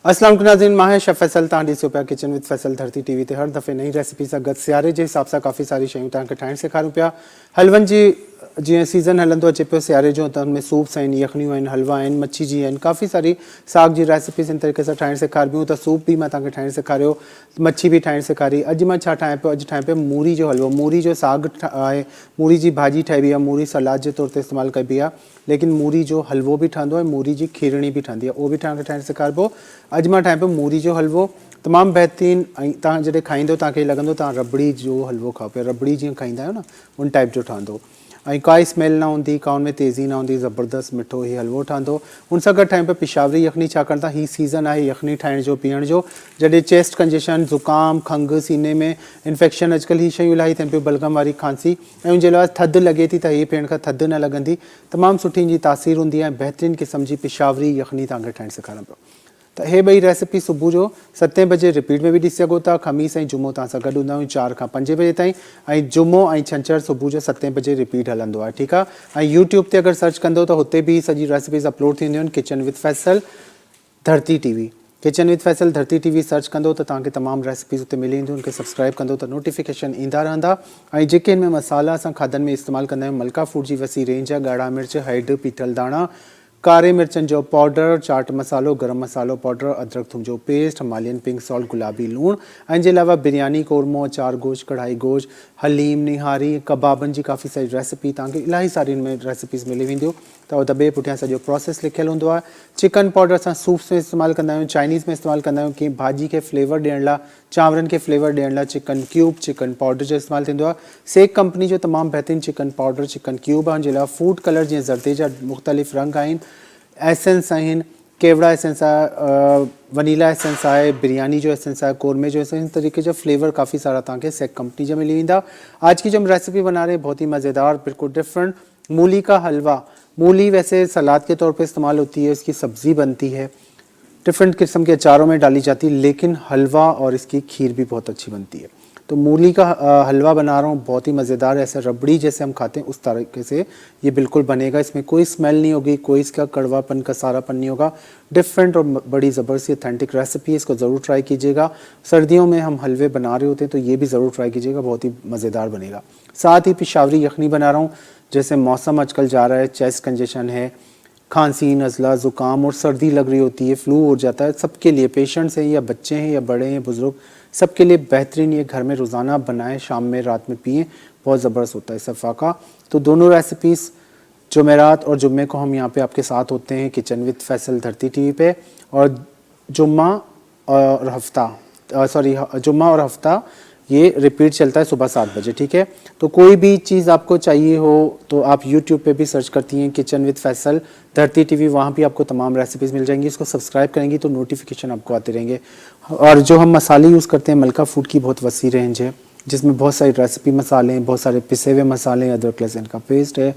अस्सलाम वालेकुम नाज़रीन, मां है शेफ फैसल तव्हां ॾिसो पिया किचन विद फैसल धरती टीवी ते हर दफ़े नई रेसिपी सां गॾु सियारे जे हिसाब सां काफ़ी सारी शयूं तव्हांखे ठाहिणु सेखारूं पिया। हलवनि जी जीअं सीज़न हलंदो अचे पियो सियारे जो, त हुनमें सूप्स आहिनि, यखनियूं आहिनि, हलवा आहिनि, मच्छी जी आहिनि, काफ़ी सारी साग जी रेसिपीज़ इन तरीक़े सां ठाहिणु सेखारिबियूं। त सूप बि मां तव्हांखे ठाहिणु सेखारियो, मच्छी बि ठाहिणु सेखारी। अॼु मां छा ठाहियां पियो, अॼु ठाहियां पियो मूरी जो हलवो। मूरी जो साग आहे, मूरी जी भाॼी ठाहिबी आहे, मूरी सलाद जे तौर ते इस्तेमालु कबी आहे, लेकिन मूरी जो हलवो बि ठहंदो आहे, मूरी जी खीरणी बि ठहंदी आहे, उहो बि तव्हांखे ठाहिणु सेखारिबो। अॼु मां ठाहियां पियो मूरी जो हलवो, तमामु बहितरीनु। ऐं तव्हां जॾहिं खाईंदो तव्हांखे लॻंदो तव्हां रबड़ी जो हलवो खाओ पिया, रबड़ी जीअं खाईंदा आहियो न उन टाइप जो ठहंदो, ऐं काई स्मेल न हूंदी, का उनमें तेज़ी न हूंदी, ज़बरदस्त मिठो हीउ हलवो ठहंदो। उन सां गॾु ठाहियूं पिया पिशावरी यखनी, छाकाणि त हीउ सीज़न आहे यखनी ठाहिण जो, पीअण जो। जॾहिं चेस्ट कंजेशन, ज़ुकाम, खंघि, सीने में इन्फेक्शन, अॼुकल्ह हीअ शयूं इलाही थियनि पियूं, बलगम वारी खांसी, ऐं उनजे अलावा थधि लॻे थी त हीअ पीअण खां थधि न लॻंदी, तमामु सुठी इनजी तासीर हूंदी आहे। बहितरीनु क़िस्म जी पिशावरी यखनी तव्हांखे ठाहिणु सेखारियां पियो। त हे ॿई रेसिपी सुबुह जो 7 बजे रिपीट में बि ॾिसी सघो था। ख़मीस ऐं जुमो तव्हां सां गॾु हूंदा आहियूं 4 खां 5 बजे ताईं, ऐं जुमो ऐं छंछरु सुबुह जो 7 बजे रिपीट हलंदो आहे, ठीकु आहे। ऐं यूट्यूब ते अगरि सर्च कंदो त हुते बि सॼी रेसिपीज़ अपलोड थींदियूं आहिनि, किचन विद फैसल धरती टीवी। किचन विद फैसल धरती टीवी सर्च कंदो त तव्हांखे तमामु रेसिपीज़ उते मिली वेंदियूं, उनखे सब्सक्राइब कंदो त नोटिफिकेशन ईंदा रहंदा। ऐं जेके हिन में मसाला असां खाधनि में इस्तेमालु कंदा आहियूं, मलका फूड जी वसी रेंज आहे, ॻाढ़ा मिर्च, हैड, पीठल दाणा, कारे मिर्चनि जो पाउडर, चाट मसालो, गरम मसालो पाउडर, अदरक थूम जो पेस्ट, हिमालयन पिंक सॉल्ट, गुलाबी लूणु, ऐं जे अलावा बिरयानी कोरमो, अचार गोश्त, कढ़ाई गोश्त, हलीम, निहारी, कबाबनि जी काफ़ी सारी रेसिपी तव्हांखे इलाही सारी हिन में रेसिपीज़ मिली वेंदियूं। त उहो दॿे पुठियां सॼो प्रोसेस लिखियलु हूंदो आहे। चिकन पाउडर असां सूप्स में इस्तेमालु कंदा आहियूं, चाइनीज़ में इस्तेमालु कंदा आहियूं, कंहिं भाॼी खे फ्लेवर ॾियण लाइ, चांवरनि खे फ्लेवर ॾियण लाइ चिकन क्यूब, चिकन पाउडर जो इस्तेमालु थींदो आहे। सेक कंपनी जो तमामु बहितरीनु चिकन पाउडर, चिकन क्यूब आहे। हुनजे अलावा फूड कलर जीअं ज़रदे जा मुख़्तलिफ़ रंग आहिनि, एसेंस आहिनि, केवड़ा एसेंस आहे, वनीला एसेंस आहे, बिरयानी जो एसेंस आहे, कोरमे जो एसेंस, इस तरीके जो फ्लेवर काफ़ी सारा तव्हांखे सेक कंपनी जा मिली वेंदा। आज की जो हम रेसिपी बना रहे हैं बहुत ही मज़ेदार, बिल्कुल डिफरेंट, मूली का हलवा। मूली वैसे सलाद के तौर पे इस्तेमाल होती है, इसकी सब्ज़ी बनती है, डिफरेंट किस्म के अचारों में डाली जाती है, लेकिन हलवा और इसकी खीर भी बहुत अच्छी बनती है। तो मूली का हलवा बना रहा हूँ, बहुत ही मज़ेदार, ऐसे रबड़ी जैसे हम खाते हैं उस तरीके से ये बिल्कुल बनेगा। इसमें कोई स्मेल नहीं होगी, कोई इसका कड़वापन का सारापन नहीं होगा। डिफरेंट और बड़ी ज़बरदस्त ऑथेंटिक रेसिपी है, इसको ज़रूर ट्राई कीजिएगा। सर्दियों में हम हलवे बना रहे होते हैं तो ये भी ज़रूर ट्राई कीजिएगा, बहुत ही मज़ेदार बनेगा। साथ ही पिशावरी यखनी बना रहा हूँ, जैसे मौसम आजकल जा रहा है, चेस्ट कंजेशन है, खांसी, नज़ला, ज़ुकाम और सर्दी लग रही होती है, फ्लू हो जाता है, सबके लिए, पेशेंट्स हैं या बच्चे हैं या बड़े हैं, बुज़ुर्ग, सबके लिए बेहतरीन ये घर में रोज़ाना बनाएं, शाम में, रात में पिएं, बहुत ज़बरदस्त होता है सफ़ा का। तो दोनों रेसिपीज़ जुमेरात और जुम्मे को हम यहाँ पे आपके साथ होते हैं किचन विद फैसल धरती टीवी पे, और जुम्मा और हफ्ता ये रिपीट चलता है सुबह 7 बजे, ठीक है। तो कोई भी चीज़ आपको चाहिए हो तो आप यूट्यूब पे भी सर्च करती हैं किचन विद फैसल धरती टीवी, वहाँ भी आपको तमाम रेसिपीज़ मिल जाएंगी। इसको सब्सक्राइब करेंगी तो नोटिफिकेशन आपको आते रहेंगे। और जो हम मसाले यूज़ करते हैं, मलका फूड की बहुत वसी रेंज है, जिसमें बहुत सारी रेसिपी मसाले हैं, बहुत सारे पिसे हुए मसाले हैं, अदरक लहसुन का पेस्ट है,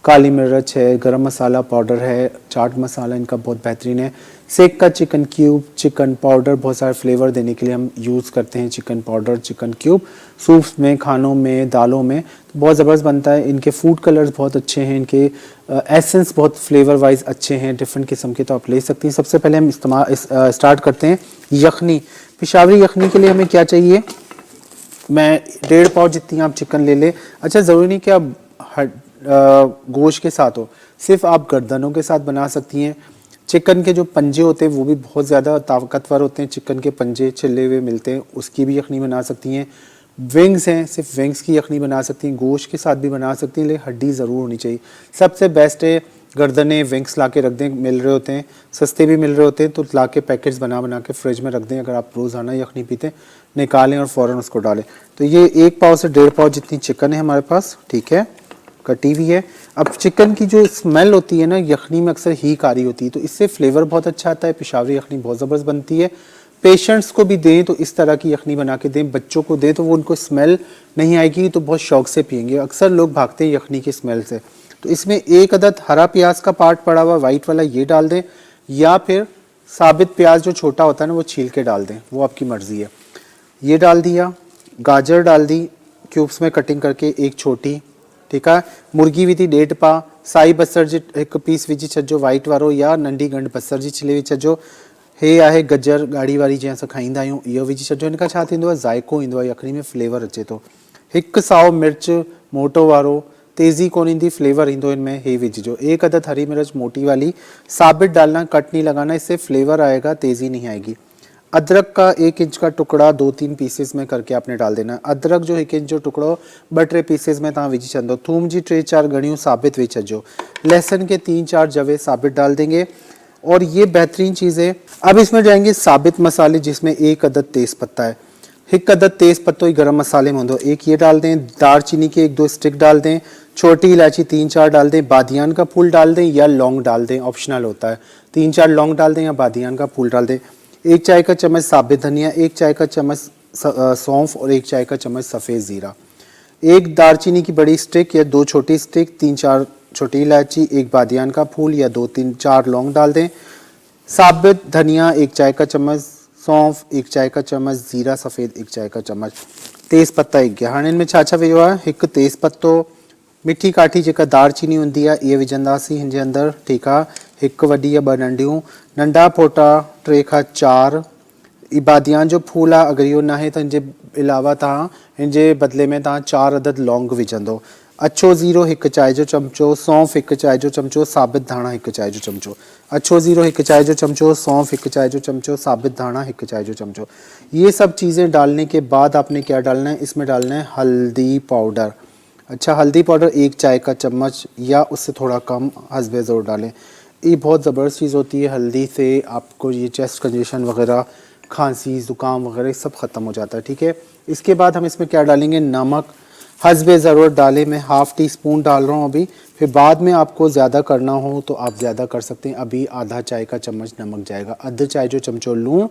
काली मिर्च है, गरम मसाला पाउडर है, चाट मसाला इनका बहुत बेहतरीन है, सेक का चिकन क्यूब, चिकन पाउडर, बहुत सारे फ्लेवर देने के लिए हम यूज़ करते हैं chicken powder, chicken cube, soups में, खानों में, दालों में, तो बहुत ज़बरदस्त बनता है। इनके फूड कलर्स बहुत अच्छे हैं, इनके एसेंस बहुत फ्लेवर वाइज अच्छे हैं, डिफरेंट किस्म के, तो आप ले सकती हैं। सबसे पहले हम स्टार्ट करते हैं यखनी। पिशावरी यखनी के लिए हमें क्या चाहिए, मैं 1.5 पाव जितनी आप चिकन ले लें। अच्छा, ज़रूरी नहीं कि आप गोश्त के साथ हो, सिर्फ आप गर्दनों के साथ बना सकती हैं। चिकन के जो पंजे होते हैं वो भी बहुत ज़्यादा ताकतवर होते हैं, चिकन के पंजे छिले हुए मिलते हैं, उसकी भी यखनी बना सकती हैं। विंग्स हैं, सिर्फ विंग्स की यखनी बना सकती हैं, गोश्त के साथ भी बना सकती हैं, लेकिन हड्डी ज़रूर होनी चाहिए। सबसे बेस्ट है गर्दनें, विंग्स ला के रख दें, मिल रहे होते हैं, सस्ते भी मिल रहे होते हैं, तो ला के पैकेट्स बना के फ्रिज में रख दें। अगर आप रोज़ाना यखनी पीते हैं, निकालें और फ़ौरन उसको डालें। तो ये 1 पाव से 1.5 पाव जितनी चिकन है हमारे पास, ठीक है, कटी हुई है। अब चिकन की जो स्मेल होती है ना, यखनी में अक्सर हीक आ रही होती है, तो इससे फ्लेवर बहुत अच्छा आता है, पिशावरी यखनी बहुत ज़बरदस्त बनती है। पेशेंट्स को भी दें तो इस तरह की यखनी बना के दें, बच्चों को दें तो वो उनको स्मेल नहीं आएगी, तो बहुत शौक से पियेंगे। अक्सर लोग भागते हैं यखनी की स्मेल से। तो इसमें 1 अदद हरा प्याज का पार्ट पड़ा हुआ वाइट वाला, ये डाल दें, या फिर साबित प्याज जो छोटा होता है ना वो छील के डाल दें, वो आपकी मर्ज़ी है। ये डाल दिया, गाजर डाल दी क्यूब्स में कटिंग करके, एक छोटी, ठीक है। मुर्गी विधी 1.5 पा, साई बसर जी 1 पीस विझी छॾिजो वाइट वारो, या नंढी गंढ बसर जी छिले विझी छॾिजो। हे आहे गजर गाढ़ी वारी जंहिं असां खाईंदा आहियूं, इहो विझी छॾिजो। हिन खां छा थींदो आहे, ज़ाइको ईंदो आहे, यखनी में फ्लेवर अचे थो। हिकु साओ मिर्च मोटो वारो, तेज़ी कोन ईंदी, फ्लेवर ईंदो इनमें, हे विझिजो। एक अदद हरी मिर्च मोटी वाली, साबित डालना, कट नहीं लगाना, इससे फ्लेवर आएगा, तेज़ी नहीं आएगी। अदरक का 1 इंच का टुकड़ा 2-3 पीसेस में करके आपने डाल देना। अदरक जो 1 इंच जो टुकड़ो 2-3 पीसेस में तव्हां विझी छॾंदो। थूम जी 3-4 गणियूं साबित विझी छॾिजो। लहसुन के 3-4 जवे साबित डाल देंगे और ये बेहतरीन चीज़ है। अब इसमें जाएंगे साबित मसाले, जिसमें 1 अदद तेज़ पत्ता है, 1 अदद तेज़ पत्तो ही गरम मसाले में होंगे, एक ये डाल दें। दालचीनी के 1-2 स्टिक डाल दें। छोटी इलायची 3-4 डाल दें। बादियान का फूल डाल दें या लौंग डाल दें, ऑप्शनल होता है। 3-4 लौंग डाल दें या बादियान का फूल डाल दें। 1 चाय का चम्मच साबित धनिया, 1 चाय का चम्मच सौंफ और 1 चाय का चम्मच सफ़ेद ज़ीरा, 1 दालचीनी की बड़ी स्टिक या 2 छोटी स्टिक, 3-4 छोटी इलायची, 1 बादियान का फूल या 2-3-4 लौंग डाल दें। साबित धनिया 1 चाय का चम्मच, सौंफ 1 चाय का चम्मच, ज़ीरा सफ़ेद 1 चाय का चम्मच, तेज़ पत्ता 1। हाणे इनमें छा छा विझो आहे, 1 तेज़ पत्तो, मिठी काठी जेका दालचीनी हुंदी आहे इहे विझंदासीं हिन जे अंदरि, ठीकु आहे। 1 वॾी या 2 नंढियूं, नंढा फोटा 3 खां 4। बादियान जो फूल आहे, अगरि इहो न आहे त हिन जे अलावा तव्हां हिन जे बदिले में तव्हां 4 अदद लौंग विझंदो। अछो ज़ीरो 1 चाय जो चमचो, सौंफ 1 चाय जो चमचो, साबित धाणा 1 चाय जो चमचो। अछो ज़ीरो 1 चाय जो चमचो, सौंफ 1 चाय जो चमचो, साबित धाणा 1 चाय जो चमचो। ये सब चीज़ें डालने के बाद आपने क्या डालना है, इसमें डालना है हल्दी पाउडर। अच्छा, हल्दी पाउडर 1 चाय का चम्मच या उससे थोड़ा कम, हस्बे ज़ोर डालें। ये बहुत ज़बरदस्त चीज़ होती है, हल्दी से आपको ये चेस्ट कंजेशन वगैरह, खांसी ज़ुकाम वगैरह सब ख़त्म हो जाता है, ठीक है। इसके बाद हम इसमें क्या डालेंगे, नमक हस्बे ज़रूरत डालें। मैं ½ टीस्पून डाल रहा हूँ अभी, फिर बाद में आपको ज़्यादा करना हो तो आप ज़्यादा कर सकते हैं। अभी आधा चाय का चम्मच नमक जाएगा, अध चाय जो चमचो लूण,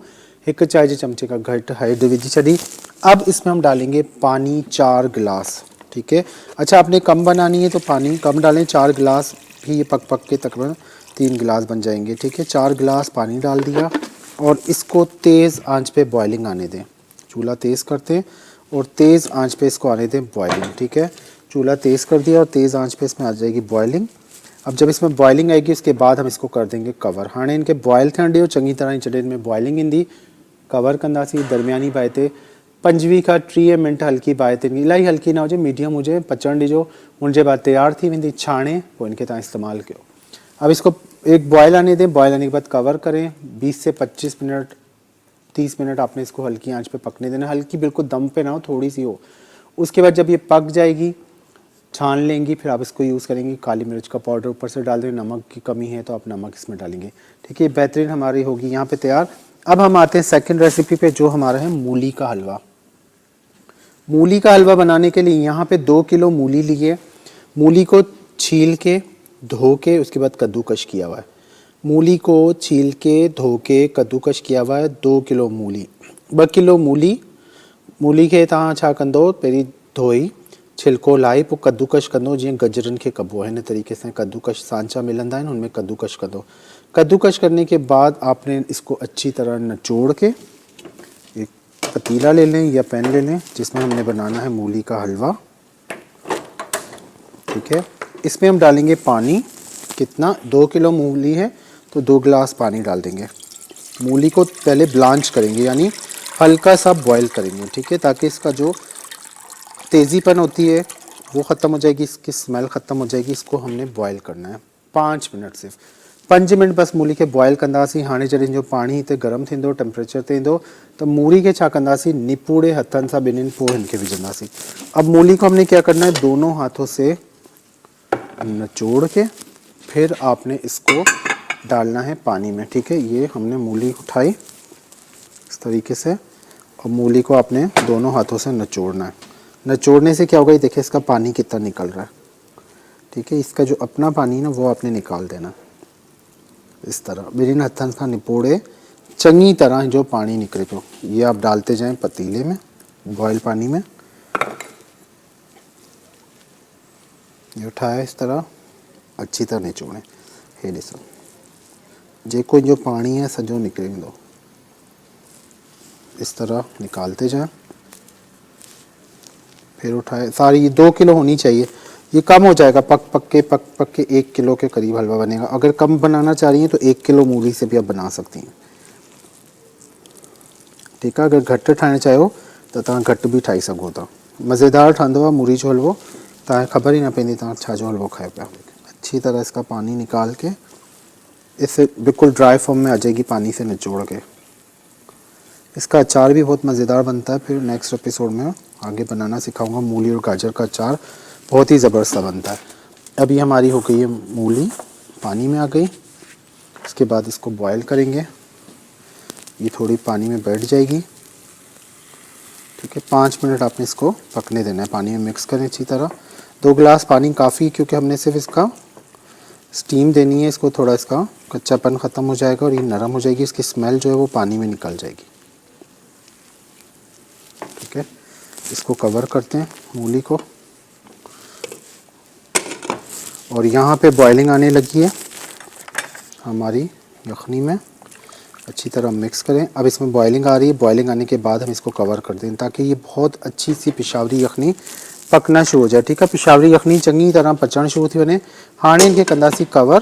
1 चाय जो चमचे का घट हैड विझी छड़ी। अब इसमें हम डालेंगे पानी 4 गिलास, ठीक है। अच्छा, आपने कम बनानी है तो पानी कम डालें, 4 गिलास भी ये पक पक के तकरीबन 3 गिलास बन जाएंगे, ठीक है। 4 गिलास पानी डाल दिया और इसको तेज़ आंच पे बॉइलिंग आने दें। चूल्हा तेज़ करते हैं और तेज़ आंच पे इसको आने दें बॉइलिंग, ठीक है। चूल्हा तेज़ कर दिया और तेज़ आंच पे इसमें आ जाएगी बॉइलिंग। अब जब इसमें बॉइलिंग आएगी उसके बाद हम इसको कर देंगे कवर। हाँ, इनके बॉयल थियण ॾियो चङी तरह, जॾहिं इनमें बॉइलिंग ईंदी कवर कंदासीं दरमियानी बाहि ते। 25 खां 30 मिनट हल्की बाहि ते, इलाही हल्की ना हुजे, मीडियम हुजे, पचण ॾिजो। उनजे बाद तैयार थी वेंदी, छाणे पोइ इनके तव्हां इस्तेमालु कयो। अब इसको एक बॉयल आने दें, बॉयल आने के बाद कवर करें। 20 से 25 मिनट 30 मिनट आपने इसको हल्की आंच पे पकने देना, हल्की बिल्कुल दम पे ना हो, थोड़ी सी हो। उसके बाद जब ये पक जाएगी छान लेंगी, फिर आप इसको यूज़ करेंगी। काली मिर्च का पाउडर ऊपर से डाल दें, नमक की कमी है तो आप नमक इसमें डालेंगे, ठीक है। बेहतरीन हमारी होगी यहाँ पे तैयार। अब हम आते हैं सेकंड रेसिपी पे, जो हमारा है मूली का हलवा। मूली का हलवा बनाने के लिए यहाँ पे 2 किलो मूली लिए। मूली को छील के धो के उसके बाद कद्दूकश किया हुआ है। मूली को छील के धो के कद्दूकश किया हुआ है 2 किलो मूली। 2 किलो मूली खे तव्हां छा कंदो, पहिरीं धोई छिलको लाइ पोइ कद्दूकश कंदो, जीअं गजरनि खे कबो है। हिन तरीके से कद्दूकश सांचा मिलंदा आहिनि, उनमें कद्दूकश कंदो। कद्दूकश करने के बाद आपने इसको अच्छी तरह निचोड़ के एक पतीला ले लें या पैन ले लें, जिसमें हमने बनाना है मूली का हलवा, ठीक है। इसमें हम डालेंगे पानी, कितना, 2 किलो मूली है तो 2 गिलास पानी डाल देंगे। मूली को पहले ब्लांच करेंगे, यानी हल्का सा बॉईल करेंगे, ठीक है, ताकि इसका जो तेज़ीपन होती है वो ख़त्म हो जाएगी, इसकी स्मेल ख़त्म हो जाएगी। इसको हमने बॉईल करना है 5 मिनट, सिर्फ 5 मिनट बस मूली के बॉईल कंदासीं। हाणे जॾहिं जो पाणी हिते गरम थींदो, टेम्परेचर ते ईंदो, त मूली के छा कंदासीं, निपूड़े हथनि सां ॿिन्हिनि पोइ हिनखे विझंदासीं। अब मूली को हमने क्या करना है, दोनों हाथों से निचोड़ के फिर आपने इसको डालना है पानी में, ठीक है। ये हमने मूली उठाई इस तरीके से और मूली को आपने दोनों हाथों से निचोड़ना है। निचोड़ने से क्या होगा, ये देखिए इसका पानी कितना निकल रहा है, ठीक है। इसका जो अपना पानी ना वो आपने निकाल देना इस तरह, ॿिन्हिनि हथनि सां निपोड़े चङी तरह जो पानी निकले तो ये आप डालते जाएं पतीले में, बॉयल पानी में। ये उठाया इस तरह अच्छी तरह निचोड़ें, हे ॾिसो जेको जो पानी है सजो निकले दो, इस तरह निकालते जाएं। फिर उठाए, सारी 2 किलो होनी चाहिए, ये कम हो जाएगा, पक पक के 1 किलो के करीब हलवा बनेगा। अगर कम बनाना चाह रही हैं तो 1 किलो मूली से भी आप बना सकती हैं, ठीक है। अगर घट ठाहिणु चाहियो त तव्हां घट भी ठाही सघो था। मज़ेदार ठहंदो आहे मूरी जो हलवो, तव्हांखे ख़बर ही न पवंदी तव्हां छा जो हलवो खाए पिया। अच्छी तरह इसका पानी निकाल के इसे बिल्कुल ड्राई फॉर्म में आ जाएगी पानी से निचोड़ के। इसका अचार भी बहुत मज़ेदार बनता है। फिर नेक्स्ट एपिसोड में आगे बनाना सिखाऊंगा। मूली और गाजर का अचार बहुत ही ज़बरदस्त बनता है। अभी हमारी हो गई है मूली, पानी में आ गई। इसके बाद इसको बॉयल करेंगे, ये थोड़ी पानी में बैठ जाएगी, ठीक है। 5 मिनट आपने इसको पकने देना है, पानी में मिक्स करें अच्छी तरह। 2 गिलास पानी काफ़ी, क्योंकि हमने सिर्फ इसका स्टीम देनी है। इसको थोड़ा इसका कच्चापन ख़त्म हो जाएगा और ये नरम हो जाएगी। इसकी स्मेल जो है वो पानी में निकल जाएगी, ठीक है। इसको कवर करते हैं मूली को, और यहाँ पे बॉइलिंग आने लगी है हमारी यखनी में। अच्छी तरह मिक्स करें। अब इसमें बॉइलिंग आ रही है, बॉइलिंग आने के बाद हम इसको कवर कर दें ताकि ये बहुत अच्छी सी पिशावरी यखनी पकना शुरू हो जाए, ठीक है। पिशावरी यखनी चंगी तरह पचण शुरू थी वञे। हाणे इनके कंदासी कवर,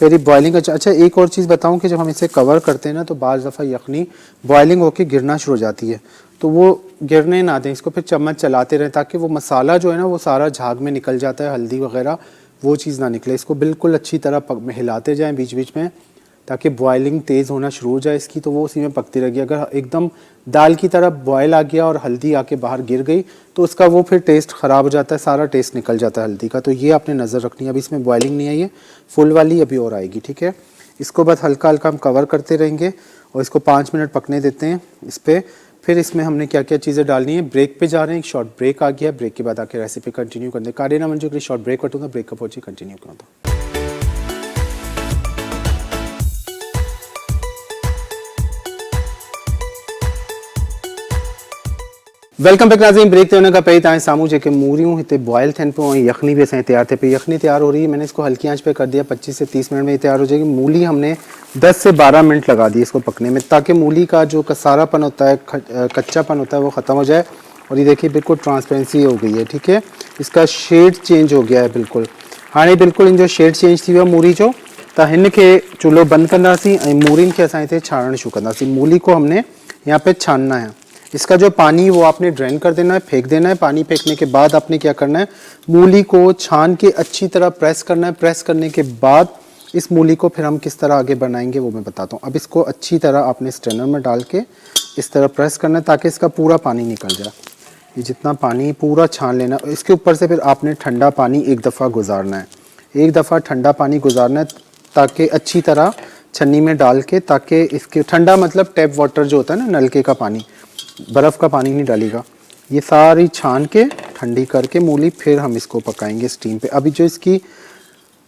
पहिरीं बॉइलिंग। अच्छा, एक और चीज़ बताऊं कि जब हम इसे कवर करते हैं ना तो बाज़ दफ़ा यखनी बॉइलिंग होकर गिरना शुरू हो जाती है, तो वो गिरने ना दें। इसको फिर चम्मच चलाते रहें ताकि वो मसाला जो है ना वो सारा झाग में निकल जाता है, हल्दी वगैरह वो चीज़ ना निकले। इसको बिल्कुल अच्छी तरह हिलाते जाएँ बीच बीच में ताकि बॉइलिंग तेज़ होना शुरू हो जाए इसकी, तो वो उसी में पकती रहेगी। अगर एकदम दाल की तरह बॉयल आ गया और हल्दी आके बाहर गिर गई तो उसका वो फिर टेस्ट ख़राब हो जाता है, सारा टेस्ट निकल जाता है हल्दी का। तो ये आपने नज़र रखनी है। अभी इसमें बॉइलिंग नहीं आई है, फुल वाली अभी और आएगी, ठीक है। इसको बस हल्का हल्का हम कवर करते रहेंगे और इसको 5 मिनट पकने देते हैं इस पर। फिर इसमें हमने क्या क्या चीज़ें डालनी है। ब्रेक पे जा रहे हैं, एक शॉर्ट ब्रेक आ गया। ब्रेक के बाद आके रेसिपी कंटिन्यू करते काटे ना मंजू के लिए शॉर्ट ब्रेक कटूँगा। ब्रेकअप हो जाए कंटिन्यू करूँगा। वेलकम बैक नाज़रीन। ब्रेक ते हुन खां पहिरीं तव्हांजे साम्हूं जेके मूरियूं हिते बॉयल थियनि पियूं ऐं यखनी भी असांजी तैयार थिए पई। यखनी तैयार हो रही है, मैंने इसको हल्की आंच पे कर दिया। 25 से 30 मिनट में ये तैयार हो जाएगी। मूली हमने 10 से 12 मिनट लगा दिए इसको पकने में ताकि मूली का जो कसारापन होता है, कच्चापन होता है वो ख़त्म हो जाए। और ये देखिए बिल्कुल ट्रांसपेरेंसी हो गई है, ठीक है। इसका शेड चेंज हो गया है बिल्कुल। हाँ बिल्कुल इन जो शेड चेंज थी वियो मूरी जो, त हिन खे चूल्हो बंदि कंदासीं ऐं मूरियुनि खे असां हिते छाणणु शुरू कंदासीं। मूली को हमने यहाँ पे छानना है। इसका जो पानी वो आपने ड्रेन कर देना है, फेंक देना है। पानी फेंकने के बाद आपने क्या करना है, मूली को छान के अच्छी तरह प्रेस करना है। प्रेस करने के बाद इस मूली को फिर हम किस तरह आगे बनाएंगे वो मैं बताता हूँ। अब इसको अच्छी तरह आपने स्ट्रेनर में डाल के इस तरह प्रेस करना है ताकि इसका पूरा पानी निकल जाए। ये जितना पानी पूरा छान लेना है। इसके ऊपर से फिर आपने ठंडा पानी एक दफ़ा गुजारना है, एक दफ़ा ठंडा पानी गुजारना है ताकि अच्छी तरह छन्नी में डाल के, ताकि इसके ठंडा मतलब टैप वाटर जो होता है ना, नलके का पानी, बर्फ़ का पानी नहीं डालेगा। ये सारी छान के ठंडी करके मूली फिर हम इसको पकाएंगे स्टीम पे। अभी जो इसकी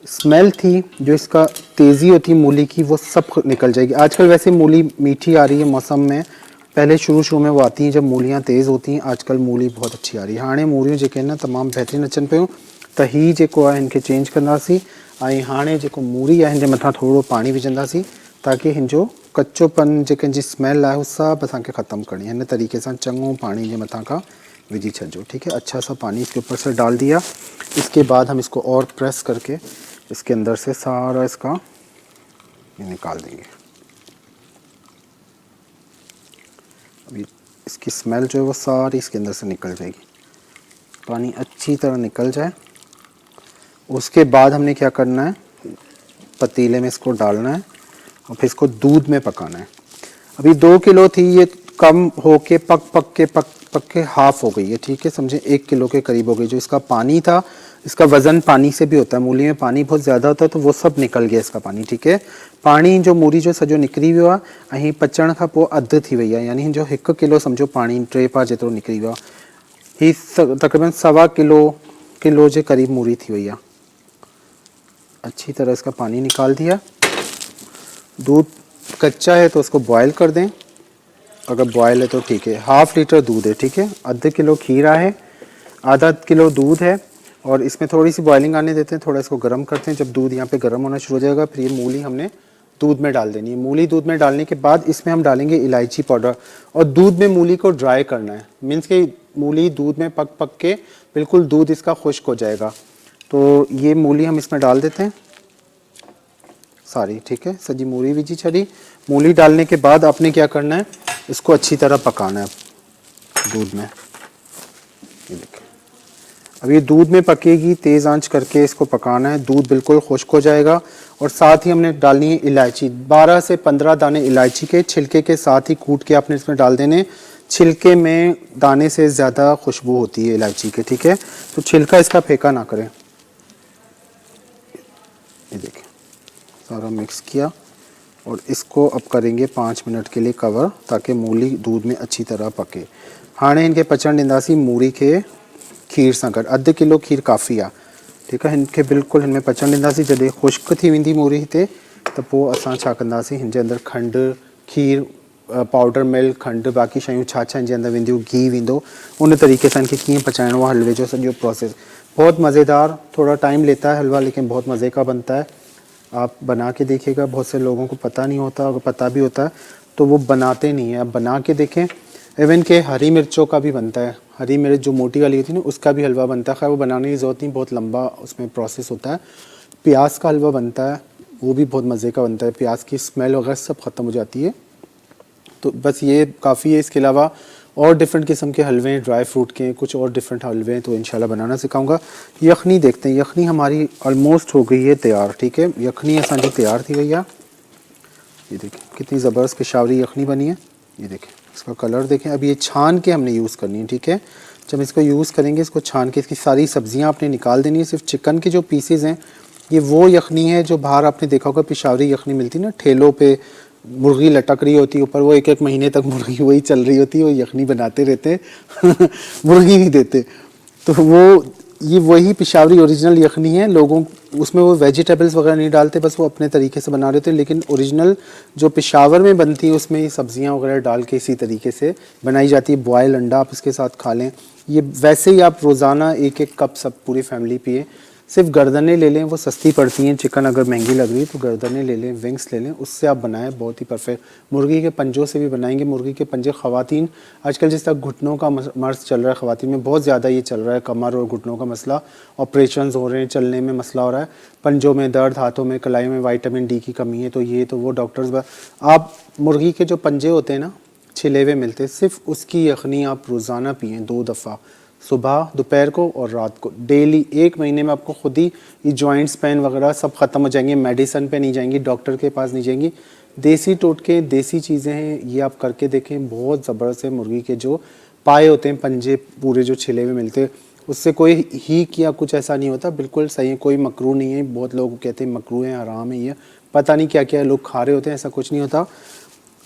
स्मेल थी, जो इसका तेज़ी होती मूली की, वो सब निकल जाएगी। आजकल वैसे मूली मीठी आ रही है मौसम में, पहले शुरू में वो आती हैं जब मूलियाँ तेज़ होती हैं। आजकल मूली बहुत अच्छी आ रही है। हाणे मूलियूं जेके ना तमामु बहितरीनु अचनि पियूं, त ही जेको आहे हिनखे चेंज कंदासीं ऐं हाणे जेको मूरी आहे हिन जे मथां थोरो पाणी विझंदासीं ताकि हिनजो कच्चोपन जेके जी स्मेल है वो सब असांखे ख़त्म करनी है। हिन तरीके से चङो पानी के मथा का विझी छॾिजो, ठीक है। अच्छा सा पानी इसके ऊपर से डाल दिया। इसके बाद हम इसको और प्रेस करके इसके अंदर से सारा इसका ये निकाल देंगे। अभी इसकी स्मेल जो है वो सारी इसके अंदर से निकल जाएगी, पानी अच्छी तरह निकल जाए। उसके बाद हमने क्या करना है, पतीले में इसको डालना है और फिर इसको दूध में पकाना है। अभी 2 किलो थी, ये कम होके पक के हाफ हो गई है, ठीक है। समझे 1 किलो के करीब हो गई। जो इसका पानी था, इसका वज़न पानी से भी होता है, मूली में पानी बहुत ज़्यादा होता है तो वो सब निकल गया इसका पानी, ठीक है। पानी जो मूरी जो सॼो निकिरी वियो आहे ऐं पचण खां पोइ अधु थी वई आहे, यानी जो 1 किलो समझो पानी 3 पा जेतिरो निकिरी वियो आहे। हीअ तक़रीबन 1.25 किलो जे करीब मूरी थी वई आहे। अच्छी तरह इसका पानी निकाल दिया। दूध कच्चा है तो उसको बॉयल कर दें, अगर बॉयल है तो ठीक है। 1/2 लीटर दूध है, ठीक है। आधा किलो खीरा है, आधा किलो दूध है और इसमें थोड़ी सी बॉइलिंग आने देते हैं, थोड़ा इसको गर्म करते हैं। जब दूध यहाँ पे गर्म होना शुरू हो जाएगा फिर ये मूली हमने दूध में डाल देनी है। मूली दूध में डालने के बाद इसमें हम डालेंगे इलायची पाउडर और दूध में मूली को ड्राई करना है। मीन्स कि मूली दूध में पक के बिल्कुल दूध इसका खुश्क हो जाएगा। तो ये मूली हम इसमें डाल देते हैं सारी, ठीक है। सजी मूली विझी छड़ी। मूली डालने के बाद आपने क्या करना है, इसको अच्छी तरह पकाना है दूध में। ये देखिए अब ये दूध में पकेगी, तेज़ आंच करके इसको पकाना है। दूध बिल्कुल खुश्क हो जाएगा और साथ ही हमने डालनी है इलायची, 12 से 15 दाने इलायची के छिलके के साथ ही कूट के आपने इसमें डाल देने। छिलके में दाने से ज़्यादा खुशबू होती है इलायची के, ठीक है, तो छिलका इसका फेंका ना करें। ये देखिए सारा मिक्स किया और इसको अब करेंगे 5 मिनट के लिए कवर, ताकि मूली दूध में अच्छी तरह पके। हाणे इनके पचण ॾींदासीं मूरी के खीर सां गॾु। अधु किलो खीर काफ़ी आहे, ठीकु आहे। इनखे बिल्कुलु हिन में पचण ॾींदासीं। जॾहिं ख़ुश्क थी वेंदी मूरी हिते त पोइ असां छा कंदासीं, हिन जे अंदरि खंडु, खीर, पाउडर मिल्क, खंडु, बाक़ी शयूं छा छा हिन जे अंदरि वेंदियूं, घी वेंदो, उन तरीक़े सां इनखे कीअं पचाइणो आहे हलवे जो सॼो प्रोसेस। बहुत मज़ेदार, थोड़ा टाइम लेता है हलवा, लेकिन बहुत मज़े का बनता है। आप बना के देखिएगा। बहुत से लोगों को पता नहीं होता, अगर पता भी होता है तो वो बनाते नहीं है। आप बना के देखें। इवन के हरी मिर्चों का भी बनता है, हरी मिर्च जो मोटी वाली होती है ना, उसका भी हलवा बनता है। खैर वो बनाने की ज़रूरत नहीं, बहुत लंबा उसमें प्रोसेस होता है। प्याज का हलवा बनता है, वो भी बहुत मज़े का बनता है। प्याज की स्मेल वगैरह सब ख़त्म हो जाती है। तो बस ये काफ़ी है। इसके अलावा और डिफरेंट किस्म के हलवे हैं, ड्राई फ्रूट के, कुछ और डिफरेंट हलवे हैं, तो इंशाल्लाह बनाना सिखाऊंगा। यखनी देखते हैं। यखनी हमारी ऑलमोस्ट हो गई है तैयार, ठीक है। यखनी असांजी तैयार थी गई है। ये देखें कितनी ज़बरदस्त पेशावरी यखनी बनी है। ये देखें इसका कलर देखें। अब ये छान के हमने यूज़ करनी है, ठीक है। जब इसको यूज़ करेंगे, इसको छान के इसकी सारी सब्जियां आपने निकाल देनी है। सिर्फ चिकन के जो पीसेज हैं, ये वो यखनी है जो बाहर आपने देखा होगा पेशावरी यखनी मिलती है ना, ठेलों पे मुर्गी लटक रही होती है ऊपर, वो एक एक महीने तक मुर्गी वही चल रही होती है, वो यखनी बनाते रहते हैं मुर्गी नहीं देते। तो वो ये वही पेशावरी ओरिजिनल यखनी है। लोगों उसमें वो वेजिटेबल्स वगैरह नहीं डालते, बस वो अपने तरीके से बना रहे थे। लेकिन ओरिजिनल जो पेशावर में बनती है उसमें ये सब्जियां वगैरह डाल के इसी तरीके से बनाई जाती है। बॉयल अंडा आप इसके साथ खा लें। ये वैसे ही आप रोज़ाना एक एक कप सब पूरी फैमिली पिए। सिर्फ गर्दनें ले लें, वो सस्ती पड़ती हैं। चिकन अगर महंगी लग रही है तो गर्दनें ले लें, विंग्स ले लें, उससे आप बनाएं, बहुत ही परफेक्ट। मुर्गी के पंजों से भी बनाएंगे। मुर्गी के पंजे ख़वातीन आजकल जिस तरह घुटनों का मर्ज चल रहा है, ख़वातीन में बहुत ज़्यादा ये चल रहा है, कमर और घुटनों का मसला, ऑपरेशंस हो रहे हैं, चलने में मसला हो रहा है, पंजों में दर्द, हाथों में, कलाई में विटामिन डी की कमी है, तो ये तो वो डॉक्टर्स। आप मुर्गी के जो पंजे होते हैं ना, छिले हुए मिलते हैं, सिर्फ उसकी यखनी आप रोज़ाना पिएँ 2 दफ़ा, सुबह, दोपहर को और रात को, डेली। 1 महीने में आपको खुद ही ये जॉइंट्स पेन वगैरह सब ख़त्म हो जाएंगे। मेडिसिन पे नहीं जाएंगी, डॉक्टर के पास नहीं जाएंगी। देसी टोटके, देसी चीज़ें हैं, ये आप करके देखें, बहुत ज़बरदस्त है। मुर्गी के जो पाए होते हैं, पंजे पूरे जो छिले हुए मिलते हैं, उससे कोई ही किया कुछ ऐसा नहीं होता, बिल्कुल सही है, कोई मकरू नहीं है। बहुत लोग कहते हैं मकरू है, हराम है, ये पता नहीं क्या क्या लोग खा रहे होते हैं, ऐसा कुछ नहीं होता।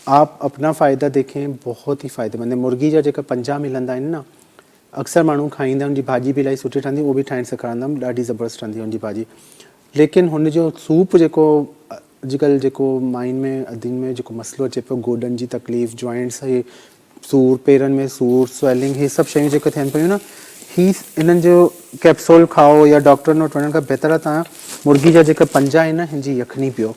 आप अपना फ़ायदा देखें, बहुत ही फ़ायदेमंद है। मुर्गी जा जेका पंजा मिलंदा आहिनि न, अक्सर माण्हू खाईंदा, उनजी भाॼी बि इलाही सुठी ठहंदी, उहो बि ठाहिण सेखारींदुमि, ॾाढी ज़बरदस्त ठहंदी आहे उनजी भाॼी। लेकिन हुन जो सूप जेको अॼुकल्ह जेको माइंड में अधीन में जेको मसइलो अचे पियो, गोॾनि जी तकलीफ़, जॉइंट्स, हे सूर, पेरनि में सूर, स्वेलिंग, हे सभु शयूं जेके थियनि पियूं न, ही इन्हनि जो कैप्सूल खाओ या डॉक्टर वटि वञण खां बहितर आहे तव्हां मुर्गी जा जेका पंजा आहिनि न, हिन जी यखनी पियो।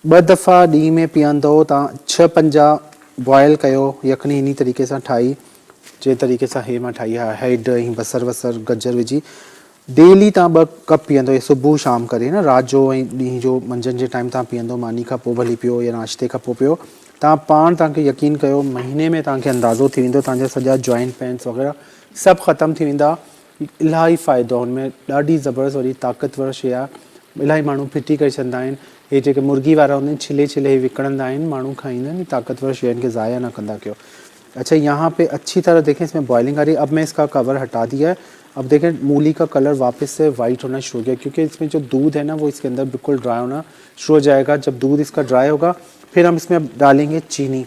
2 दफ़ा ॾींहं में पीअंदो तव्हां, 6 पंजा बॉयल कयो, यखनी इन तरीक़े सां ठाही, जे तरीक़े सां हे मां ठाही आहे, हेड ऐं बसर वसर गजर विझी, डेली तव्हां 2 कप पीअंदो। सुबुह शाम करे न, राति जो ऐं ॾींहं जो मंझंदि जे टाइम तव्हां पीअंदो, मानी खां पोइ भली पियो या नाश्ते खां पोइ पियो। तव्हां पाण तव्हांखे यकीन कयो, महीने में तव्हांखे अंदाज़ो थी वेंदो, तव्हांजा सॼा जॉइंट पेन्स वग़ैरह सभु ख़तमु थी वेंदा। इलाही फ़ाइदो आहे हुनमें, ॾाढी ज़बरदस्त वरी ताक़तवर शइ आहे। इलाही माण्हू फिटी करे छॾंदा आहिनि। हे जेके मुर्गी वारा हूंदा आहिनि, छिले छिले विकिणंदा आहिनि, माण्हू खाईंदा आहिनि। ताक़तवर शयुनि खे ज़ाया न कंदा कयो। अच्छा, यहाँ पे अच्छी तरह देखें, इसमें बॉइलिंग आ रही है। अब मैं इसका कवर हटा दिया है। अब देखें मूली का कलर वापस से वाइट होना शुरू हो गया, क्योंकि इसमें जो दूध है ना, वो इसके अंदर बिल्कुल ड्राई होना शुरू हो जाएगा। जब दूध इसका ड्राई होगा, फिर हम इसमें डालेंगे चीनी।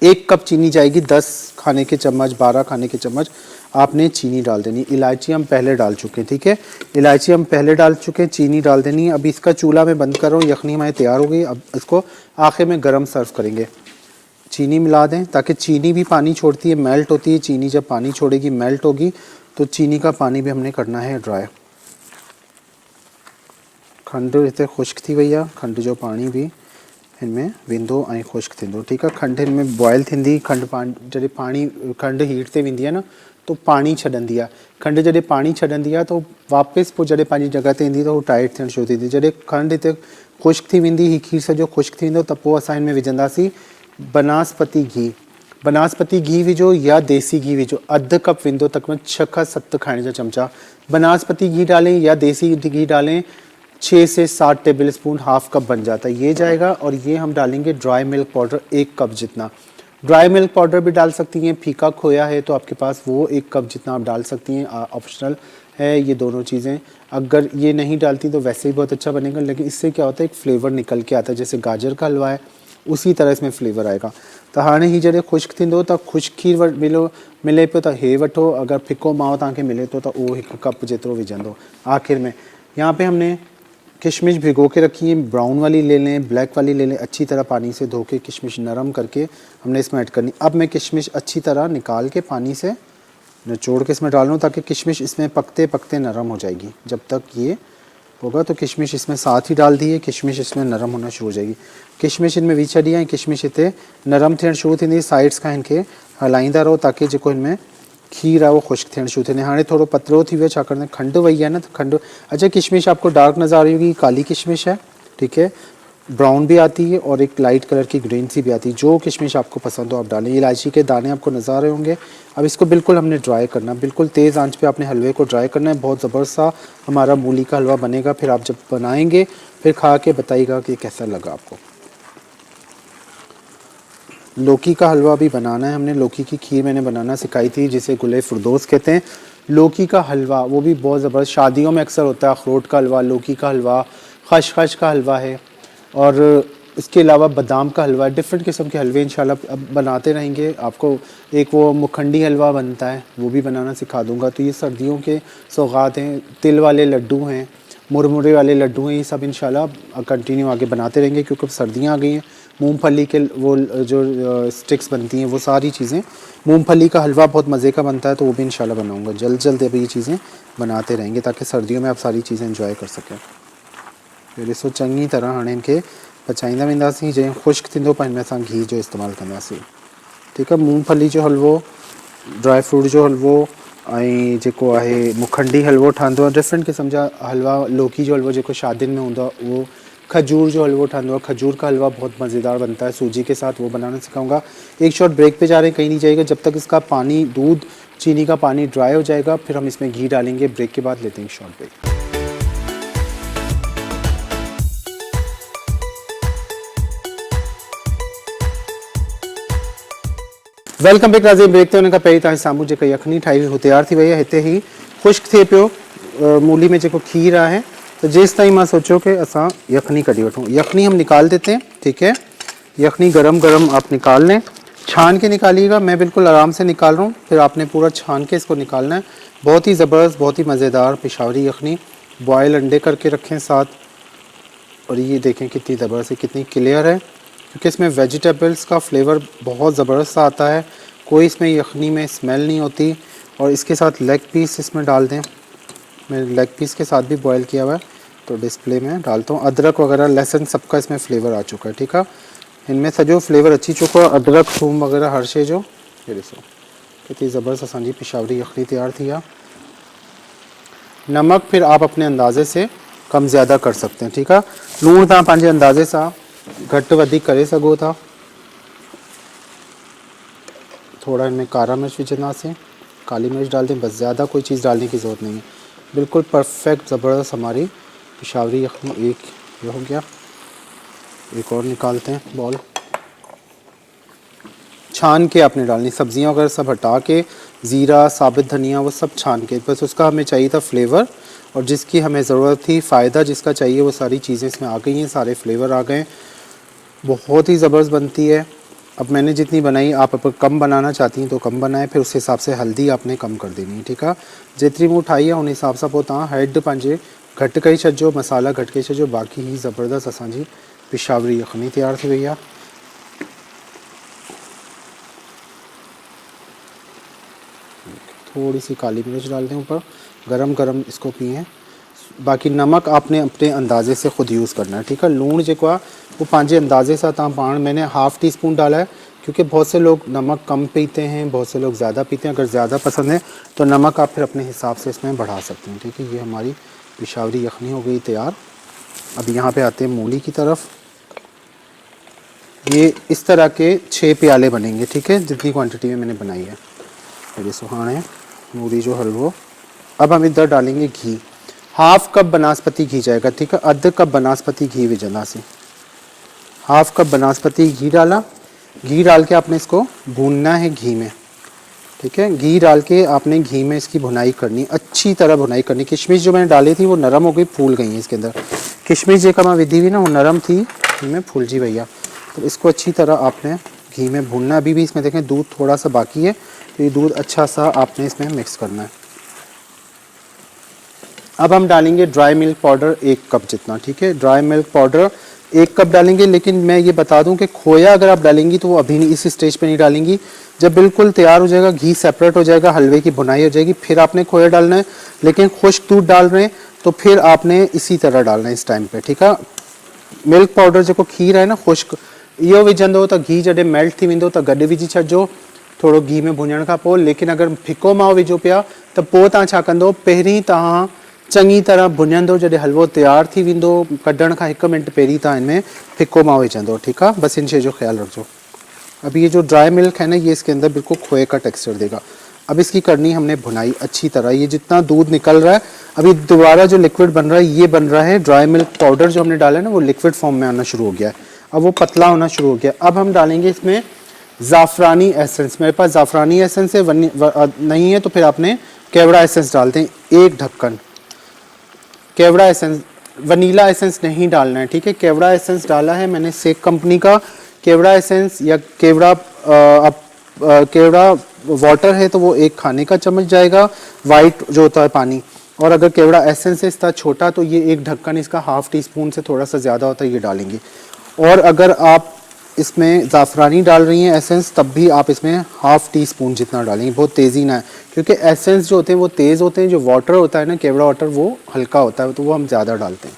1 कप चीनी जाएगी, 10 खाने के चम्मच, 12 खाने के चम्मच आपने चीनी डाल देनी। इलायची हम पहले डाल चुके हैं, ठीक है, इलायची हम पहले डाल चुके हैं, चीनी डाल देनी है। अब इसका चूल्हा मैं बंद कर रहा हूँ। यखनी हमारी तैयार हो गई। अब इसको आखिर में गर्म सर्व करेंगे। चीनी मिला दें, ताकि चीनी भी पानी छोड़ती है, मेल्ट होती है। चीनी जब पानी छोड़ेगी, मेल्ट होगी, तो चीनी का पानी भी हमने करना है ड्राई। खंड हिते खुश्क थी वई आहे, खंड जो पानी भी इनमें वेंदो ऐं खुश्क थींदो, ठीक है। खंड इनमें बॉयल थींदी, खंड जॾहिं पानी खंड हीट ते वेंदी आहे न, तो पानी छॾंदी आहे। खंड जॾहिं पानी छॾंदी आहे, तो वापसि पोइ जॾहिं पंहिंजी जॻह ते ईंदी, त हू टाइट थियणु शुरू थींदी। जॾहिं खंड हिते खुश्क थी वेंदी, ही खीर सॼो खुश्क थी वेंदो, त पोइ असां हिन में विझंदासीं बनास्पति घी, बनास्पति घी विझो या देसी घी विझो, अध कप विंदो तक में 6 खां 7 खाने का चमचा बनास्पति घी डालें या देसी घी डालें, 6 से 7 टेबल स्पून, हाफ कप बन जाता है ये जाएगा। और ये हम डालेंगे ड्राई मिल्क पाउडर 1 कप जितना। ड्राई मिल्क पाउडर भी डाल सकती हैं, फीका खोया है तो आपके पास वो 1 कप जितना आप डाल सकती हैं, ऑप्शनल है ये दोनों चीज़ें। अगर ये नहीं डालती तो वैसे ही बहुत अच्छा बनेगा, लेकिन इससे क्या होता है एक फ्लेवर निकल के आता है, जैसे गाजर का हलवा है उसी तरह इसमें फ्लेवर आएगा। तो हाणे ही जॾहिं खुश्क थींदो त खुश्क खीर मिले पियो त हे वठो, अगर फिको माओ तव्हांखे मिले थो त उहो 1 कप जेतिरो विझंदो। आखिर में यहाँ पे हमने किशमिश भिगो के रखी है, ब्राउन वाली ले लें, ब्लैक वाली ले लें, अच्छी तरह पानी से धो के किशमिश नरम करके हमने इसमें ऐड करनी। अब मैं किशमिश अच्छी तरह निकाल के पानी से निचोड़ के इसमें डाल लूँ ताकि किशमिश इसमें पकते पकते नरम हो जाएगी। जब तक ये होगा तो किशमिश इसमें साथ ही डाल दी है, किशमिश इसमें नरम होना शुरू हो जाएगी। किशमिश इनमें विच छॾी आहे, किशमिश हिते नरम थियण शुरू थींदी, साइड्स खां इनखे हलाईंदा रहो ताकि जेको इनमें खीर आहे वो खुश्क थियण शुरू थिए। हाणे थोड़ो पतलो थी वियो छाकाणि त खंड वही है ना, तो खंड अच्छा किशमिश आपको डार्क नज़र आ रही होगी, काली किशमिश है, ठीक है, ब्राउन भी आती है और एक लाइट कलर की ग्रीन सी भी आती है। जो किशमिश आपको पसंद हो आप डालें। इलायची के दाने आपको नज़र आ रहे होंगे। अब इसको बिल्कुल हमने ड्राई करना, बिल्कुल तेज़ आंच पे आपने हलवे को ड्राई करना है। बहुत ज़बरदस्त सा हमारा मूली का हलवा बनेगा। फिर आप जब बनाएंगे फिर खा के बताइएगा कि कैसा लगा आपको। लौकी का हलवा भी बनाना है हमने, लौकी की खीर मैंने बनाना सिखाई थी जिसे गुले फुरदोस कहते हैं। लौकी का हलवा वो भी बहुत ज़बरदस्त, शादियों में अक्सर होता है, अखरोट का हलवा, लौकी का हलवा, खशखश का हलवा है और इसके अलावा बादाम का हलवा, डिफरेंट किस्म के हलवे इंशाल्लाह अब बनाते रहेंगे। आपको एक वो मुखंडी हलवा बनता है वो भी बनाना सिखा दूंगा। तो ये सर्दियों के सौगात हैं, तिल वाले लड्डू हैं, मुरमुरे वाले लड्डू हैं, ये सब इंशाल्लाह कंटिन्यू आगे बनाते रहेंगे क्योंकि अब सर्दियाँ आ गई हैं। मूंगफली के वो जो स्टिक्स बनती हैं वो सारी चीज़ें, मूंगफली का हलवा बहुत मज़े का बनता है तो वो भी इंशाल्लाह बनाऊंगा जल्द जल्द। अभी ये चीज़ें बनाते रहेंगे ताकि सर्दियों में आप सारी चीज़ें इंजॉय कर सकें। फिर इसको चंगी तरह हाणे इनके पचाईंदा वेंदासीं, जंहिं खुश्क थींदो पर हिन सां घी जो इस्तेमालु कंदासीं, ठीकु आहे। मूंगफली जो हलवो, ड्राई फ्रूट जो हलवो ऐं जेको आहे मुखंडी हलवो ठहंदो आहे, डिफरेंट क़िस्म जा हलवा, लौकी जो हलवो जेको शादियुनि में हूंदो आहे उहो, खजूर जो हलवो ठहंदो है, खजूर का हलवा बहुत मज़ेदार बनता है सूजी के साथ, वो बनाना सिखाऊंगा। एक शॉर्ट ब्रेक पे जा रहे हैं, कहीं नहीं जाएगा जब तक इसका पानी, दूध चीनी का पानी ड्राई हो जाएगा, फिर हम इसमें घी डालेंगे। ब्रेक के बाद लेते हैं शॉर्ट ब्रेक। वेलकम बैक नाज़रीन। ब्रेक ते हुन खां पहिरीं तव्हांजे साम्हूं जेका यखनी ठाही हुई हो तैयार थी वई आहे। हिते ही खुश्क थिए पियो मूली में जेको खीर आहे, तो जेस ताईं मैं सोचो कि असां यखनी कढी वठूं। यखनी हम निकाल देते हैं, ठीक है। यखनी गरम गरम आप निकाल लें, छान के निकालिएगा। मैं बिल्कुल आराम से निकाल रहा हूँ, फिर आपने पूरा छान के इसको निकालना है। बहुत ही ज़बरदस्त, बहुत ही मज़ेदार पेशावरी यखनी। बॉयल अंडे करके रखें साथ, और ये देखें कितनी ज़बरदस्त है, कितनी क्लियर है, क्योंकि इसमें वेजिटेबल्स का फ्लेवर बहुत ज़बरदस्त आता है। कोई इसमें यखनी में स्मेल नहीं होती। और इसके साथ लेग पीस इसमें डाल दें, मैं लेग पीस के साथ भी बॉयल किया हुआ है तो डिस्प्ले में डालता हूँ। अदरक वगैरह लहसुन सबका इसमें फ्लेवर आ चुका है, ठीक है। इनमें सॼो फ्लेवर अची चुको आहे, अदरक थूम वगैरह हर शइ जो। ये ॾिसो कितनी ज़बरदस्त असांजी पेशावरी यखनी तैयार थी आहे। नमक फिर आप अपने अंदाज़े से कम ज़्यादा कर सकते हैं, ठीक है। लूण तव्हां पंहिंजे अंदाज़े सां घटि वधीक करे सघो था। थोड़ा इनमें कारा मिर्च विझंदासीं, काली मिर्च डाल दें, बस, ज़्यादा कोई चीज़ डालने की ज़रूरत नहीं है। बिल्कुल परफेक्ट ज़बरदस्त हमारी पेशावरी यखनी। एक ये हो गया, एक और निकालते हैं बॉल। छान के आपने डालनी, सब्जियां वगैरह सब हटा के, ज़ीरा, साबित धनिया वो सब छान के, बस उसका हमें चाहिए था फ्लेवर, और जिसकी हमें ज़रूरत थी, फ़ायदा जिसका चाहिए वो सारी चीज़ें इसमें आ गई हैं, सारे फ्लेवर आ गए। बहुत ही ज़बरदस्त बनती है। अब मैंने जितनी बनाई, आप अगर कम बनाना चाहती हैं तो कम बनाएं, फिर उस हिसाब से हल्दी आपने कम कर देनी है, ठीक है। जेतिरी मूं ठाही आहे उन हिसाब सां पोइ तव्हां हैड पंहिंजे घटि करे छॾिजो, मसाला घटि करे छॾिजो। बाक़ी ही ज़बरदस्त असांजी पेशावरी यखनी तैयार थी वई आहे। थोड़ी सी काली मिर्च डाल दें ऊपर, गरम गरम इसको पिए। बाकी नमक आपने अपने अंदाज़े से ख़ुद यूज़ करना है, ठीक है। लूण जो है वो पंहिंजे अंदाज़े से तव्हां पाण, मैंने हाफ़ टी स्पून डाला है क्योंकि बहुत से लोग नमक कम पीते हैं, बहुत से लोग ज़्यादा पीते हैं। अगर ज़्यादा पसंद है तो नमक आप फिर अपने हिसाब से इसमें बढ़ा सकते हैं, ठीक है। ये हमारी पेशावरी यखनी हो गई तैयार। अब यहाँ पे आते हैं मूली की तरफ। ये इस तरह के 6 प्याले बनेंगे, ठीक है, जितनी क्वांटिटी में मैंने बनाई है। मेरे सुहाने मूरी जो हलवो। अब हम इधर डालेंगे घी, हाफ कप बनास्पति घी जाएगा, ठीक है, अध कप बनास्पति घी विजना से, हाफ कप बनास्पति घी डाला। घी डाल के आपने इसको भूनना है घी में, ठीक है, घी डाल के आपने घी में इसकी भुनाई करनी, अच्छी तरह भुनाई करनी। किशमिश जो मैंने डाली थी वो नरम हो गई, फूल गई है इसके अंदर। किशमिश जो कमा विधि हुई ना वो नरम थी, में फूल जी भैया। तो इसको अच्छी तरह आपने घी में भूनना। अभी भी इसमें देखें दूध थोड़ा सा बाकी है, तो ये दूध अच्छा सा आपने इसमें मिक्स करना है। अब हम डालेंगे ड्राई मिल्क पाउडर 1 कप जितना, ठीक है, ड्राई मिल्क पाउडर 1 कप डालेंगे। लेकिन मैं ये बता दूं कि खोया अगर आप डालेंगी तो वो अभी नहीं, इस स्टेज पे नहीं डालेंगी। जब बिल्कुल तैयार हो जाएगा, घी सेपरेट हो जाएगा, हलवे की बुनाई हो जाएगी, फिर आपने खोया डालना है। लेकिन खुश्क दूध डाल रहे हैं तो फिर आपने इसी तरह डालना है इस टाइम पे, ठीक है। मिल्क पाउडर जो खीर है ना खुश्क, इहो विझंदो त घी जॾहिं मेल्ट थी वेंदो त गॾु विझी छॾिजो थोरो घी में भुञण खां पोइ। लेकिन अगर फिको माओ विझो पिया त पोइ तव्हां छा कंदो, पहिरीं तव्हां चङी तरह भुञंदो, जॾहिं हलवो तैयार थी वेंदो कढण खां 1 मिनट पहिरीं तव्हां इनमें फिको माओ विझंदो, ठीक है। बस इन शइ जो ख्याल रखो। अब ये जो ड्राई मिल्क है ना, ये इसके अंदर बिल्कुल खोए का टेक्सचर देगा। अब इसकी करनी हमने भुनाई अच्छी तरह। ये जितना दूध निकल रहा है, अभी दोबारा जो लिक्विड बन रहा है ये बन रहा है ड्राई मिल्क पाउडर जो हमने डाला है ना, वो लिक्विड फॉर्म में आना शुरू हो गया है, अब वो पतला होना शुरू हो गया। अब हम डालेंगे इसमें ज़ाफ़रानी एसेंस। मेरे पास ज़ाफ़रानी एसेंस है, नहीं है तो फिर आपने केवड़ा एसेंस डालते हैं 1 ढक्कन। केवड़ा एसेंस, वनीला एसेंस नहीं डालना है, ठीक है। केवड़ा एसेंस डाला है मैंने सेक कंपनी का। केवड़ा एसेंस या केवड़ा वाटर है तो वो 1 खाने का चम्मच जाएगा, वाइट जो होता है पानी। और अगर केवड़ा एसेंस है इसका छोटा तो ये 1 ढक्कन इसका हाफ टी स्पून से थोड़ा सा ज़्यादा होता है, ये डालेंगे। और अगर आप इसमें ज़ाफ़रानी डाल रही हैं एसेंस, तब भी आप इसमें हाफ टी स्पून जितना डालेंगे, बहुत तेज़ी ना है, क्योंकि एसेंस जो होते हैं वो तेज़ होते हैं, जो वाटर होता है ना केवड़ा वाटर वो हल्का होता है, तो वो हम ज़्यादा डालते हैं,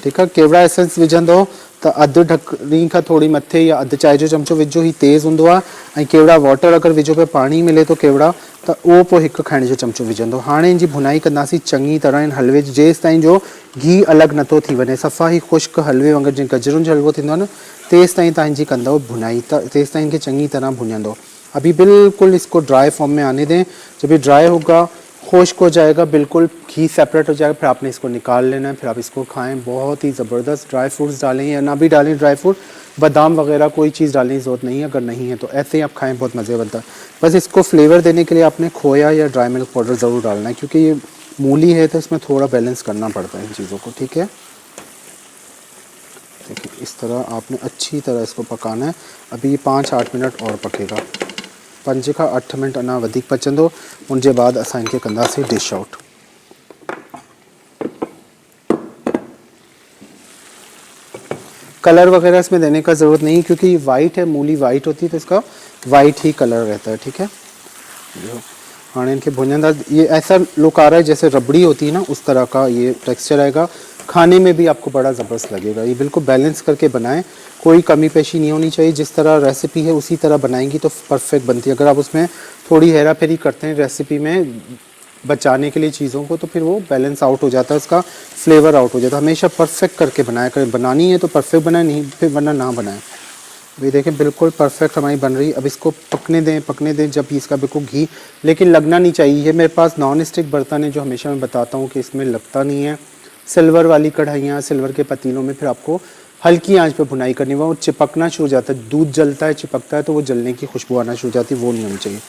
ठीक है। केवड़ा एसेंस विझंदो त अधु ढकनी खां थोड़ी मथे या अधु चाय जो चमचो विझो, ही तेज़ हूंदो आहे। ऐं केवड़ा वाटर अगर विझो पे पानी मिले तो केवड़ा, त उहो पोइ 1 खाइण जो चमचो विझंदो। हाणे इन जी भुनाई कंदासीं चङी तरह इन हलवे जी, जेसि ताईं जो घी अलॻि नथो थी वञे, सफ़ा ई खुश्क हलवे वांगुरु जीअं गजरुनि जो हलवो थींदो आहे न, तेसि ताईं तव्हां इनजी कंदव भुनाई, त तेसि ताईं इनखे चङी तरह भुञंदो। अभी बिल्कुल इसको ड्राई फॉर्म में आने दें। जब ये ड्राई होगा, खुश्क हो जाएगा, बिल्कुल घी सेपरेट हो जाएगा, फिर आपने इसको निकाल लेना है, फिर आप इसको खाएं। बहुत ही ज़बरदस्त। ड्राई फ्रूट्स डालें या ना भी डालें ड्राई फ्रूट, बादाम वगैरह कोई चीज़ डालने की ज़रूरत नहीं है, अगर नहीं है तो ऐसे ही आप खाएं, बहुत मज़े बनता है। बस इसको फ्लेवर देने के लिए आपने खोया या ड्राई मिल्क पाउडर ज़रूर डालना है, क्योंकि ये मूली है तो इसमें थोड़ा बैलेंस करना पड़ता है इन चीज़ों को, ठीक है। देखिए इस तरह आपने अच्छी तरह इसको पकाना है। अभी ये 5-8 मिनट और पकेगा, 5 खां 8 मिनट अञा वधीक पचंदो। उनजे बाद असां इनखे कंदासीं डिश आउट। कलर वगैरह इसमें देने का ज़रूरत नहीं, क्योंकि ये वाइट है, मूली वाइट होती है तो इसका वाइट ही कलर रहता है, ठीक है। हाँ इनके भुंजंदा, ये ऐसा लुक आ रहा है जैसे रबड़ी होती है ना, उस तरह का ये टेक्सचर आएगा। खाने में भी आपको बड़ा ज़बरदस्त लगेगा। ये बिल्कुल बैलेंस करके बनाएं, कोई कमी पेशी नहीं होनी चाहिए। जिस तरह रेसिपी है उसी तरह बनाएंगी तो परफेक्ट बनती है। अगर आप उसमें थोड़ी हेरा फेरी करते हैं रेसिपी में बचाने के लिए चीज़ों को, तो फिर वो बैलेंस आउट हो जाता है, उसका फ्लेवर आउट हो जाता है। हमेशा परफेक्ट करके बनाया करें। बनानी है तो परफेक्ट बनाए, नहीं फिर वरना ना बनाएं। ये देखें बिल्कुल परफेक्ट हमारी बन रही है। अब इसको पकने दें जब इसका बिल्कुल घी लेकिन लगना नहीं चाहिए। मेरे पास नॉन स्टिक बर्तन है जो हमेशा मैं बताता हूँ कि इसमें लगता नहीं है। सिल्वर वाली कढ़ाइयाँ, सिल्वर के पतीलों में फिर आपको हल्की आंच पे भुनाई करनी है, वो चिपकना शुरू हो जाता है। दूध जलता है, चिपकता है तो वो जलने की खुशबू आना शुरू हो जाती है, वो नहीं होनी चाहिए।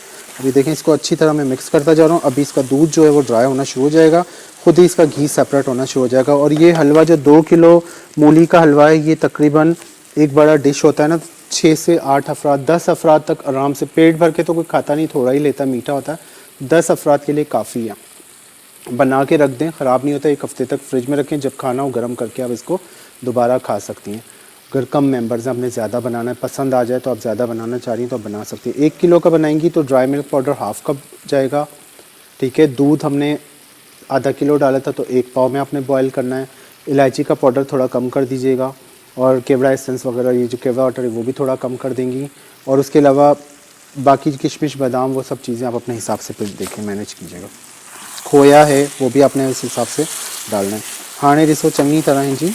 अभी देखें इसको अच्छी तरह मैं मिक्स करता जा रहा हूँ। अभी इसका दूध जो है वो ड्राई होना शुरू हो जाएगा, खुद ही इसका घी सेपरेट होना शुरू हो जाएगा। और ये हलवा जो 2 किलो मूली का हलवा है, ये तकरीबन एक बड़ा डिश होता है ना, 6 से 8 अफराद, 10 अफराद तक आराम से, पेट भर के तो कोई खाता नहीं, थोड़ा ही लेता, मीठा होता है। 10 अफराद के लिए काफ़ी है। बना के रख दें, ख़राब नहीं होता। 1 हफ्ते तक फ्रिज में रखें, जब खाना हो गर्म करके आप इसको दोबारा खा सकती हैं। अगर कम मेंबर्स हैं, आपने ज़्यादा बनाना है, पसंद आ जाए तो आप ज़्यादा बनाना चाह रही हैं तो आप बना सकती हैं। 1 किलो का बनाएंगी तो dry milk powder half cup जाएगा, ठीक है। दूध हमने आधा किलो डाला था तो 1 पाव में आपने बॉयल करना है। इलायची का पाउडर थोड़ा कम कर दीजिएगा, और केवड़ा एसेंस वगैरह, ये जो केवड़ा वाटर है वो भी थोड़ा कम कर देंगी। और उसके अलावा बाकी किशमिश, बादाम, वो सब चीज़ें आप अपने हिसाब से फिर देखें, मैनेज कीजिएगा। खोया है वो भी आपने उस हिसाब से डालना है। हाणे ॾिसो चङी तरह जी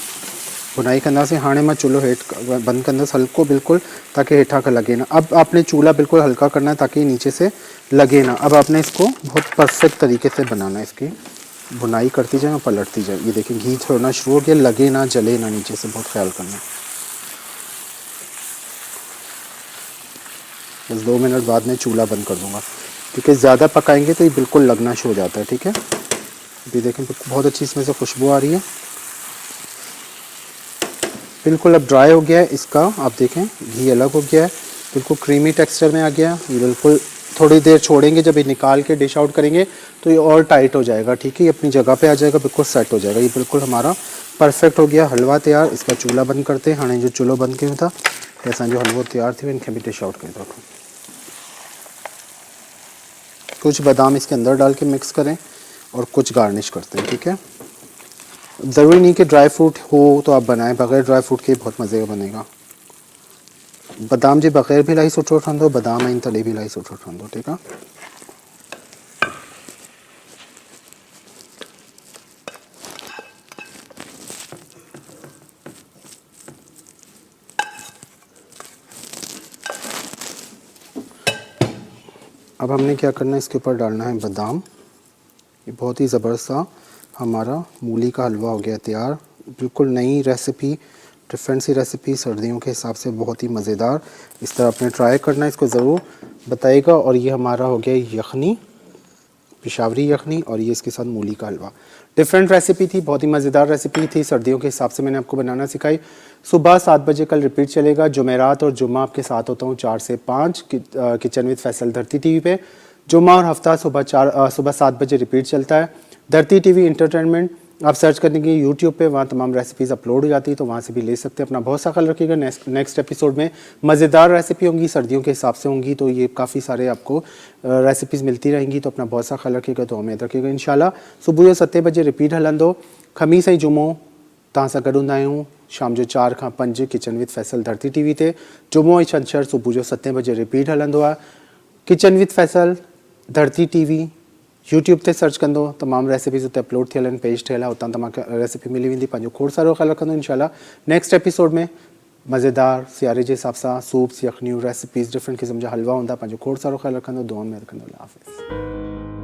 बुनाई कंदासीं। हाणे मां चूल्हो हेठि बंदि कंदसि हल्को बिल्कुल, ताकि हेठा का लगे ना। अब आपने चूल्हा बिल्कुल हल्का करना है ताकि नीचे से लगे ना। अब आपने इसको बहुत परफेक्ट तरीके से बनाना है। इसकी बुनाई करती जाए और पलटती जाए। ये देखिए घी छोड़ना शुरू हो गया, लगे ना जले ना नीचे से, बहुत ख्याल करना है। बस 2 मिनट बाद में चूल्हा बंद कर दूंगा, क्योंकि ज़्यादा पकाएंगे तो ये बिल्कुल लगना शुरू हो जाता है। ठीक है, अभी देखें बहुत अच्छी इसमें से खुशबू आ रही है। बिल्कुल अब ड्राई हो गया है इसका, आप देखें घी अलग हो गया है, बिल्कुल क्रीमी टेक्सचर में आ गया। ये बिल्कुल थोड़ी देर छोड़ेंगे, जब ये निकाल के डिश आउट करेंगे तो ये और टाइट हो जाएगा। ठीक है, ये अपनी जगह पे आ जाएगा, बिल्कुल सेट हो जाएगा। ये बिल्कुल हमारा परफेक्ट हो गया हलवा तैयार। इसका चूल्हा बंद करते हैं। हाँ जो चूल्हो बंद क्यों था, ऐसा जो हलवा तैयार थी इनके भी डिश आउट कर दो। कुछ बादाम इसके अंदर डाल के मिक्स करें और कुछ गार्निश करते हैं। ठीक है, ज़रूरी नहीं कि ड्राई फ्रूट हो तो आप बनाएं, बगैर ड्राई फ्रूट के बहुत मज़े का बनेगा। बादाम जी बगैर भी लाई सुठो ठहंदो, बादाम आहिनि तॾहिं भी लाई सुठो ठहंदो। ठीक है, अब हमने क्या करना है, इसके ऊपर डालना है बादाम। ये बहुत ही ज़बरदस्त सा हमारा मूली का हलवा हो गया तैयार। बिल्कुल नई रेसिपी, डिफरेंट सी रेसिपी, सर्दियों के हिसाब से बहुत ही मज़ेदार। इस तरह आपने ट्राई करना है, इसको ज़रूर बताइएगा। और ये हमारा हो गया यखनी, पेशावरी यखनी, और ये इसके साथ मूली का हलवा। डिफरेंट रेसिपी थी, बहुत ही मज़ेदार रेसिपी थी। सर्दियों के हिसाब से मैंने आपको बनाना सिखाई। सुबह 7 बजे कल रिपीट चलेगा। जुमेरात और जुम्मा आपके साथ होता हूँ 4 से 5 किचन विद फैसल धरती टीवी पे। जुम्मा और हफ्ता सुबह 7 बजे रिपीट चलता है। धरती टीवी इंटरटेनमेंट आप सर्च करने की यूट्यूब पे, वहाँ तमाम रेसिपीज़ अपलोड हो जाती है, तो वहाँ से भी ले सकते हैं। अपना बहुत सा ख्याल रखिएगा। नेक्स्ट एपिसोड में मज़ेदार रेसिपी होंगी, सर्दियों के हिसाब से होंगी, तो ये काफ़ी सारे आपको रेसिपीज़ मिलती रहेंगी। तो अपना बहुत सा ख्याल रखिएगा, तो उम्मीद रखिएगा। इंशाल्लाह सुबह जो 7 बजे रिपीट हलंदो। खमीस ऐं जुमो तव्हां सां गॾु हूंदा आहियूं शाम जो 4 खां 5 किचन विद फैसल धरती टीवी ते। जुमो ऐं छंछरु सुबह जो 7 बजे रिपीट हलंदो आहे। किचन विद फैसल धरती टीवी यूट्यूब ते सर्च कंदो, तमाम रेसिपीज़ उते अपलोड थियल आहिनि, पेज ठहियल आहे, उतां तव्हांखे रेसिपी मिली वेंदी। पंहिंजो खोड़ सारो ख्यालु रखंदो इंशाल्लाह। नेक्स्ट एपिसोड में मज़ेदार सियारे जे हिसाब सां सूप्स, यखनियूं, रेसिपीज़, डिफरेंट क़िस्म जा हलवा हूंदा। पंहिंजो खोड़ सारो ख्यालु रखंदो, दुआ में रखंदो। अल्लाह हाफ़िज़।